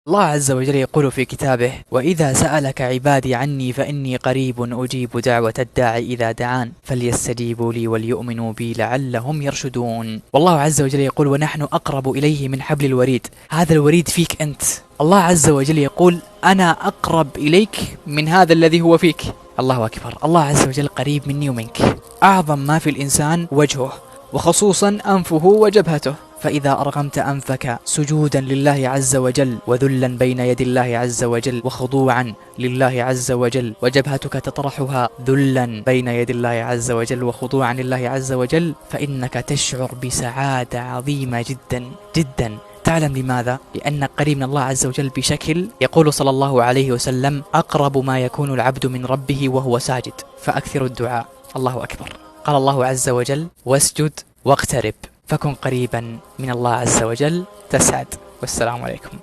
الله عز وجل يقول في كتابه: وإذا سألك عبادي عني فإني قريب أجيب دعوة الداعي إذا دعان فليستجيبوا لي وليؤمنوا بي لعلهم يرشدون. والله عز وجل يقول: ونحن أقرب إليه من حبل الوريد. هذا الوريد فيك أنت. الله عز وجل يقول: أنا أقرب إليك من هذا الذي هو فيك. الله أكبر. الله عز وجل قريب مني ومنك. أعظم ما في الإنسان وجهه، وخصوصا أنفه وجبهته. فإذا أرغمت أنفك سجودا لله عز وجل وذلا بين يدي الله عز وجل وخضوعا لله عز وجل، وجبهتك تطرحها ذلا بين يدي الله عز وجل وخضوعا لله عز وجل، فإنك تشعر بسعادة عظيمة جدا جدا. تعلم لماذا؟ لأنك قريب من الله عز وجل بشكل يقول صلى الله عليه وسلم: أقرب ما يكون العبد من ربه وهو ساجد فأكثر الدعاء. الله أكبر. قال الله عز وجل: واسجد واقترب. فكن قريبا من الله عز وجل تسعد. والسلام عليكم.